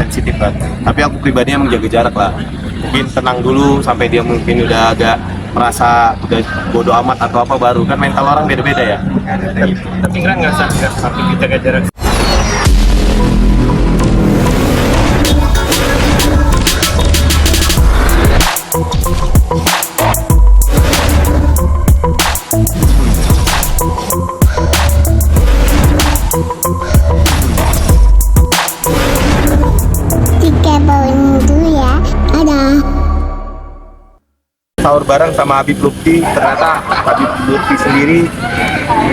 sensitif kan. Tapi aku pribadi emang jaga jarak lah. Mungkin tenang dulu sampai dia mungkin udah agak merasa udah bodo amat atau apa, baru kan mental orang beda-beda ya. Tapi nggak sampai kita jaga jarak. Sahur bareng sama Habib Lutfi, ternyata Habib Lutfi sendiri,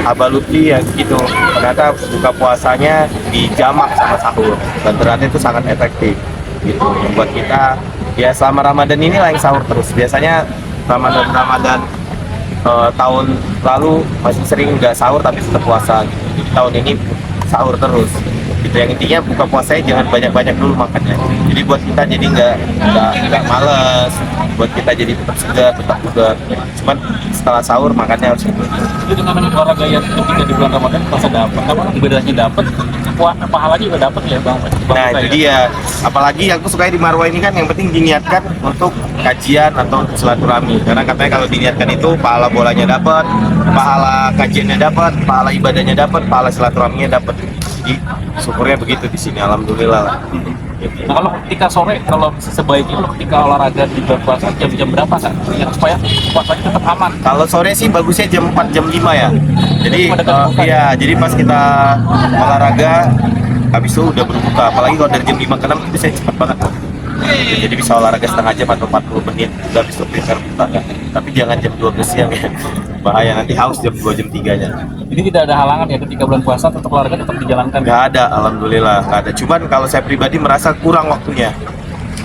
Abah Lutfi ya gitu, ternyata buka puasanya di jamak sama sahur, dan ternyata itu sangat efektif gitu, membuat kita ya selama Ramadan inilah yang sahur terus. Biasanya Ramadan tahun lalu masih sering nggak sahur tapi tetap puasa gitu. Jadi tahun ini sahur terus gitu, yang intinya buka puasanya jangan banyak-banyak dulu makannya, jadi buat kita jadi nggak males, buat kita jadi tetap segar, tetap bugar. Cuman setelah sahur makannya harus gitu. Itu dengan olahraga yang ketika di bulan Ramadan terasa dapat, apa ibadahnya dapat, pahalanya juga dapat ya bang. Nah itu dia, apalagi aku suka di Marwah ini kan yang penting diniatkan untuk kajian atau silaturahmi, karena katanya kalau diniatkan itu pahala bolanya dapat, pahala kajiannya dapat, pahala ibadahnya dapat, pahala silaturahminya dapat. Jadi syukurnya begitu di sini, alhamdulillah lah. Nah, kalau ketika sore, kalau sebaiknya kalau ketika olahraga di bulan puasa jam berapa kan? Yang supaya puasanya tetap aman. Kalau sore sih bagusnya jam 4 jam 5 ya. Jadi iya, jadi pas kita olahraga habis itu udah berbuka. Apalagi kalau dari jam 5 ke 6 itu saya cepat banget. Jadi bisa olahraga setengah jam atau 40 menit udah habis itu prepare buka. Tapi jangan jam 12 siang ya. Bahaya, nanti haus jam 2 jam 3-nya. Jadi tidak ada halangan ya ketika bulan puasa tetap olahraga tetap dijalankan. Nggak ada, alhamdulillah nggak ada. Cuman kalau saya pribadi merasa kurang waktunya,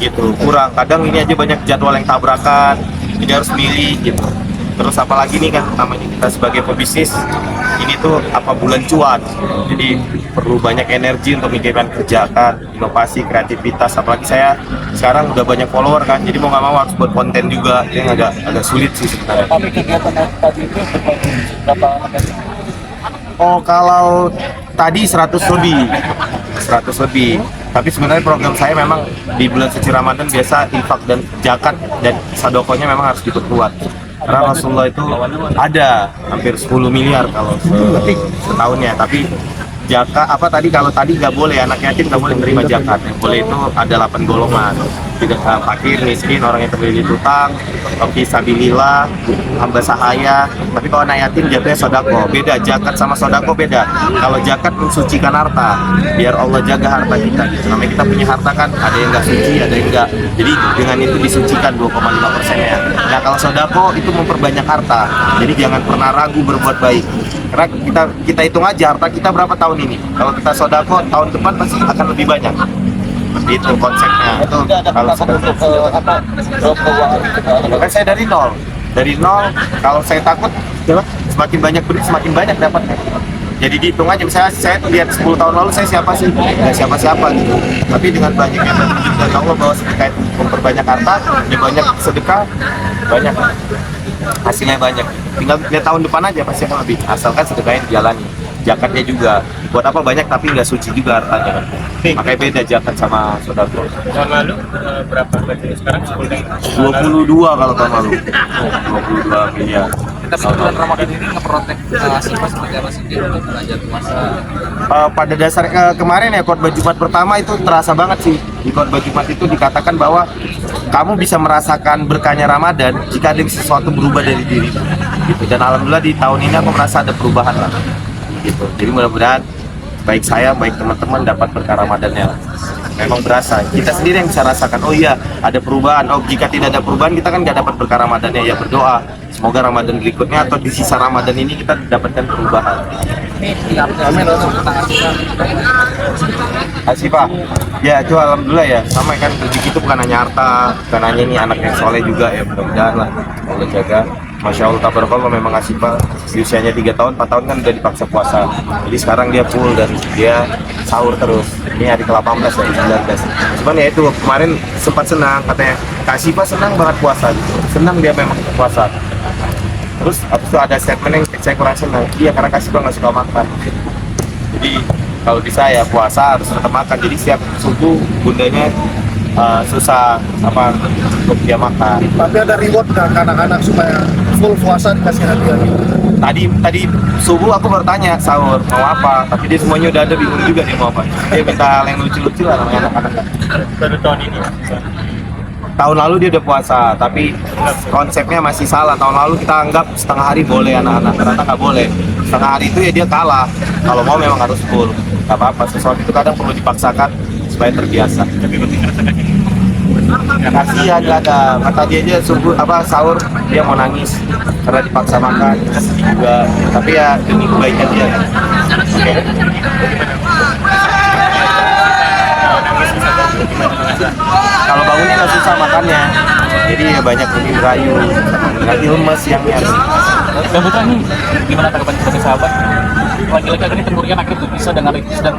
gitu, kurang. Kadang ini aja banyak jadwal yang tabrakan, jadi harus milih gitu. Terus apalagi nih kan namanya kita sebagai pebisnis, ini tuh apa bulan cuan, jadi perlu banyak energi untuk memikirkan kerjaan, inovasi, kreativitas. Apalagi saya sekarang udah banyak follower kan, jadi mau nggak mau harus buat konten juga, yang agak sulit sih sebenarnya. Tapi kegiatan tadi itu berapa lama? Oh kalau tadi 100 lebih. Tapi sebenarnya program saya memang di bulan suci Ramadan biasa infak dan zakat dan sadokonya memang harus diperkuat. Karena Rasulullah itu ada hampir 10 miliar kalau setahunnya. Tapi zakat apa tadi, kalau tadi nggak boleh, anak yatim nggak boleh menerima zakat. Yang boleh itu ada 8 golongan. Tidak fakir, miskin, orang yang terlilit utang, fisabilillah, hamba sahaya. Tapi kalau anak yatim jatuhnya sodako. Beda, zakat sama sodako beda. Kalau zakat mensucikan harta, biar Allah jaga harta kita gitu. Namanya kita punya harta kan, ada yang nggak suci, ada yang nggak. Jadi dengan itu disucikan 2,5%-nya. Nah kalau sodako itu memperbanyak harta. Jadi jangan pernah ragu berbuat baik. Karena kita hitung aja harta kita berapa tahun ini. Kalau kita sodako, tahun depan pasti akan lebih banyak. Itu konsepnya. Itu kalau kan saya dari nol, kalau saya takut semakin banyak beri semakin banyak dapatnya. Jadi dihitung aja, misalnya saya lihat 10 tahun lalu saya siapa sih? Nggak siapa-siapa gitu. Tapi dengan banyaknya dari Allah bahwa sedekah itu memperbanyak harta, lebih banyak sedekah, banyak hasilnya banyak. Tinggal lihat tahun depan aja pasti akan lebih, asalkan sedekahnya dijalani. Zakatnya juga buat apa banyak tapi nggak suci juga hartanya kan. Makanya beda zakat sama sodako. Tahun lalu berapa berarti? Sekarang 22 kalau tahun lalu. 22 miliar. Tapi bulan Ramadan ini ngeprotek Sipa seperti apa sih dia untuk belajar puasa? Pada dasar kemarin ya khotbah Jumat pertama itu terasa banget sih. Di khotbah Jumat itu dikatakan bahwa kamu bisa merasakan berkahnya Ramadan jika ada sesuatu berubah dari diri gitu. Dan alhamdulillah di tahun ini aku merasa ada perubahan lah gitu. Jadi mudah-mudahan baik saya, baik teman-teman dapat berkah Ramadannya lah. Memang berasa, kita sendiri yang bisa rasakan, oh iya ada perubahan. Oh jika tidak ada perubahan kita kan nggak dapat berkah Ramadannya. Ya berdoa semoga Ramadan berikutnya atau di sisa Ramadan ini kita dapatkan perubahan. Asifah, ya itu alhamdulillah ya, sama kan rezeki itu bukan hanya harta, bukan hanya ini anak yang soleh juga ya, mudah-mudahan lah Allah jaga. Masya Allah, tabarakallah, memang Asifah di usianya 3 tahun, 4 tahun kan udah dipaksa puasa. Jadi sekarang dia full dan dia sahur terus. Ini hari ke-18 dari 19. Cuman ya itu kemarin sempat senang, katanya Kak Asifah senang banget puasa gitu. Senang dia memang puasa. Terus habis itu ada statement yang saya kurang senang. Iya karena Kak Asifah nggak suka makan. Jadi kalau bisa ya puasa harus tetap makan, jadi setiap subuh bundanya susah untuk dia makan. Tapi ada reward nggak ke anak-anak supaya full puasa dikasih hadiah gitu? Tadi subuh aku bertanya sahur mau apa, tapi dia semuanya udah ada, bingung juga dia mau apa. Dia minta hal yang lucu-lucu lah namanya anak-anak. Baru tahun ini. Tahun lalu dia udah puasa, tapi konsepnya masih salah. Tahun lalu kita anggap setengah hari boleh anak-anak, ternyata nggak boleh. Setengah hari itu ya dia kalah. Kalau mau memang harus full. Gak apa-apa, sesuatu itu kadang perlu dipaksakan supaya terbiasa. Kasihan nggak ada, kata dia aja sahur dia mau nangis karena dipaksa makan juga. Tapi ya demi kebaikan dia. Oke. Kalau bangunnya nggak susah makannya, jadi ya banyak lebih merayu, nanti lemes siangnya. Dan Putra nih, gimana tanggapan sebagai sahabat? Lagi-lagi ini tentunya akhir tuh bisa dengan sedang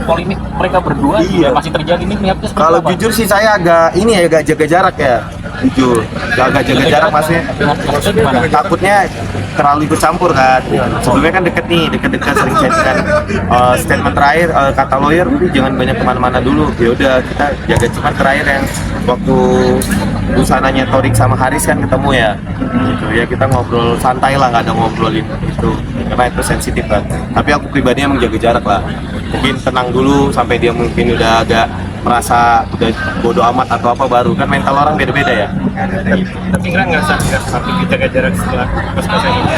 polemik mereka berdua Iya. masih terjadi nih niatnya seperti Kalau apa? jujur sih saya agak jaga jarak ya, jujur, agak jaga jarak maksudnya. Maksudnya gimana? Takutnya terlalu ikut campur kan. Sebelumnya kan deket sering chattingan. Statement terakhir kata lawyer, jangan banyak kemana-mana dulu. Ya udah kita jaga, cuman terakhir yang waktu busananya Torik sama Haris kan ketemu ya. Gitu ya, kita ngobrol santai lah, nggak ada ngobrolin itu karena itu sensitif kan. Tapi aku pribadi emang jaga jarak lah. Mungkin tenang dulu sampai dia mungkin udah agak merasa udah bodo amat atau apa, baru kan mental orang beda-beda ya. Tapi nggak sampai jaga jarak setelah pas-pasan ini.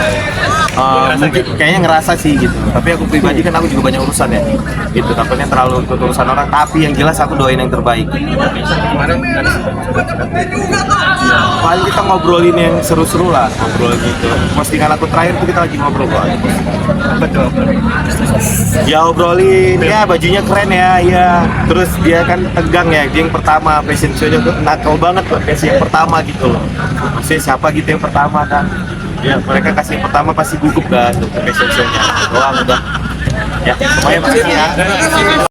Mungkin kayaknya ngerasa sih gitu, tapi aku pribadi kan aku juga banyak urusan ya gitu, takutnya terlalu ikut urusan orang, tapi yang jelas aku doain yang terbaik. Kemarin kan Paling kita ngobrolin yang seru-seru lah, ngobrol gitu. Postingan aku terakhir tuh kita lagi ngobrol kok. betul. Ya obrolin, ya bajunya keren ya, terus dia kan tegang ya, dia yang pertama fashion show-nya tuh nakal banget tuh, kasih yang pertama gitu loh. Maksudnya siapa gitu yang pertama kan? Ya mereka kasih yang pertama pasti gugup kan untuk fashion show-nya. Doang udah. Ya, semuanya pasti ya.